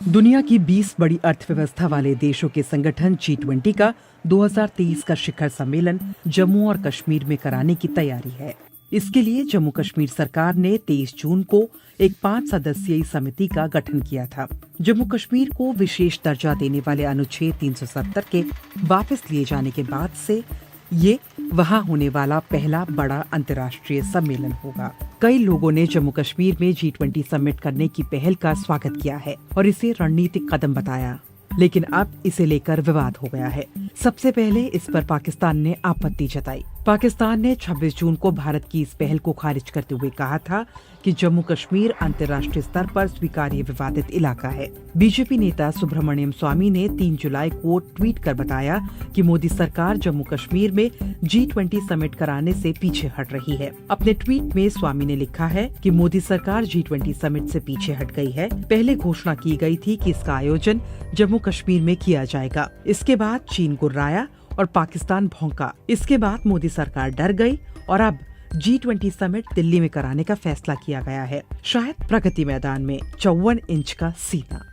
दुनिया की 20 बड़ी अर्थव्यवस्था वाले देशों के संगठन G20 का 2023 का शिखर सम्मेलन जम्मू और कश्मीर में कराने की तैयारी है। इसके लिए जम्मू कश्मीर सरकार ने 23 जून को एक 5 सदस्यीय समिति का गठन किया था। जम्मू कश्मीर को विशेष दर्जा देने वाले अनुच्छेद 370 के वापस लिए जाने के बाद से ये वहां होने वाला पहला बड़ा अंतर्राष्ट्रीय सम्मेलन होगा। कई लोगों ने जम्मू कश्मीर में G20 समिट करने की पहल का स्वागत किया है और इसे रणनीतिक कदम बताया, लेकिन अब इसे लेकर विवाद हो गया है। सबसे पहले इस पर पाकिस्तान ने आपत्ति जताई। पाकिस्तान ने 26 जून को भारत की इस पहल को खारिज करते हुए कहा था कि जम्मू कश्मीर अंतर्राष्ट्रीय स्तर पर स्वीकार्य विवादित इलाका है। बीजेपी नेता सुब्रमण्यम स्वामी ने 3 जुलाई को ट्वीट कर बताया कि मोदी सरकार जम्मू कश्मीर में G20 समिट कराने से पीछे हट रही है। अपने ट्वीट में स्वामी ने लिखा है कि मोदी सरकार G20 समिट से पीछे हट गई है। पहले घोषणा की गई थी कि इसका आयोजन जम्मू कश्मीर में किया जाएगा। इसके बाद चीन गुर्राया और पाकिस्तान भौंका। इसके बाद मोदी सरकार डर गई और अब G20 समिट दिल्ली में कराने का फैसला किया गया है, शायद प्रगति मैदान में 54 इंच का सीना।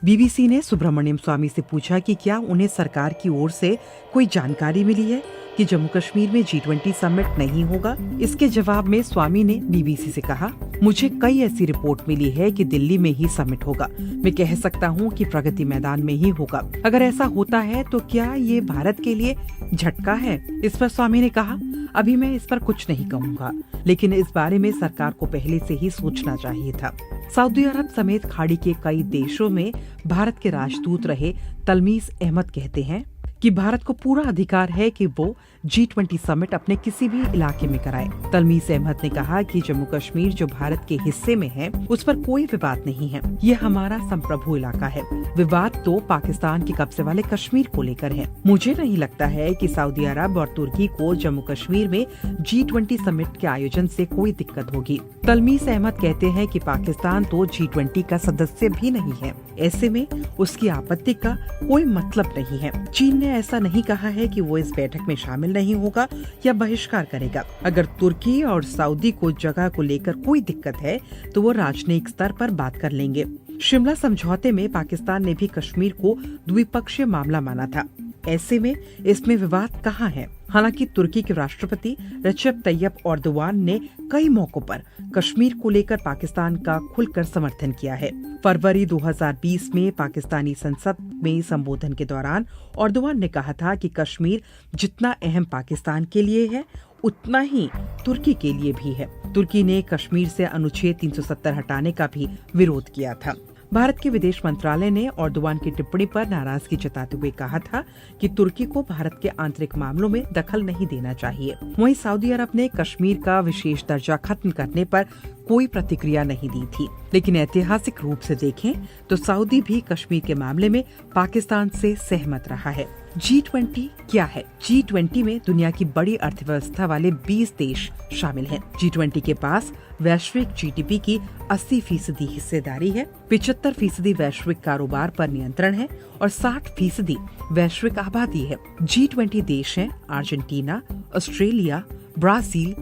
बीबीसी ने सुब्रमण्यम स्वामी से पूछा कि क्या उन्हें सरकार की ओर से कोई जानकारी मिली है कि जम्मू कश्मीर में G20 समिट नहीं होगा। इसके जवाब में स्वामी ने बीबीसी से कहा, मुझे कई ऐसी रिपोर्ट मिली है कि दिल्ली में ही समिट होगा। मैं कह सकता हूं कि प्रगति मैदान में ही होगा। अगर ऐसा होता है तो क्या ये भारत के लिए झटका है? इस पर स्वामी ने कहा, अभी मैं इस पर कुछ नहीं कहूँगा, लेकिन इस बारे में सरकार को पहले से ही सोचना चाहिए था। सऊदी अरब समेत खाड़ी के कई देशों में भारत के राजदूत रहे तलमीस अहमद कहते हैं कि भारत को पूरा अधिकार है कि वो G20 समिट अपने किसी भी इलाके में कराए। तलमीस अहमद ने कहा कि जम्मू कश्मीर जो भारत के हिस्से में है, उस पर कोई विवाद नहीं है। ये हमारा संप्रभु इलाका है। विवाद तो पाकिस्तान के कब्जे वाले कश्मीर को लेकर है। मुझे नहीं लगता है कि सऊदी अरब और तुर्की को जम्मू कश्मीर में G20 समिट के आयोजन से कोई दिक्कत होगी। तलमीस अहमद कहते हैं कि पाकिस्तान तो G20 का सदस्य भी नहीं है। ऐसे में उसकी आपत्ति का कोई मतलब नहीं है। चीन ने ऐसा नहीं कहा है कि वो इस बैठक में शामिल नहीं होगा या बहिष्कार करेगा। अगर तुर्की और सऊदी को जगह को लेकर कोई दिक्कत है तो वो राजनयिक स्तर पर बात कर लेंगे। शिमला समझौते में पाकिस्तान ने भी कश्मीर को द्विपक्षीय मामला माना था। ऐसे में इसमें विवाद कहाँ है? हालांकि तुर्की के राष्ट्रपति रजब तैयब एर्दोगान ने कई मौकों पर कश्मीर को लेकर पाकिस्तान का खुलकर समर्थन किया है। फरवरी 2020 में पाकिस्तानी संसद में संबोधन के दौरान एर्दोगान ने कहा था कि कश्मीर जितना अहम पाकिस्तान के लिए है, उतना ही तुर्की के लिए भी है। तुर्की ने कश्मीर से अनुच्छेद 370 हटाने का भी विरोध किया था। भारत के विदेश मंत्रालय ने एर्दोगान की टिप्पणी पर नाराजगी जताते हुए कहा था कि तुर्की को भारत के आंतरिक मामलों में दखल नहीं देना चाहिए। वहीं सऊदी अरब ने कश्मीर का विशेष दर्जा खत्म करने पर कोई प्रतिक्रिया नहीं दी थी, लेकिन ऐतिहासिक रूप से देखें तो सऊदी भी कश्मीर के मामले में पाकिस्तान से सहमत रहा है। G20 क्या है? G20 में दुनिया की बड़ी अर्थव्यवस्था वाले 20 देश शामिल हैं। G20 के पास वैश्विक GDP की 80% हिस्सेदारी है, 75% वैश्विक कारोबार पर नियंत्रण है और 60% वैश्विक आबादी है। G20 देश हैं Argentina, Australia, Brazil,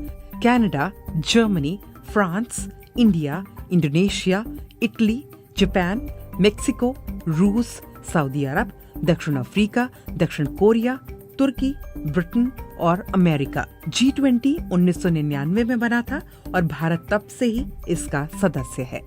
Canada, Germany, France, India, Indonesia, Italy, Japan, Mexico, रूस, सऊदी अरब, दक्षिण अफ्रीका, दक्षिण कोरिया, तुर्की, ब्रिटेन और अमेरिका। G20 1999 में बना था और भारत तब से ही इसका सदस्य है।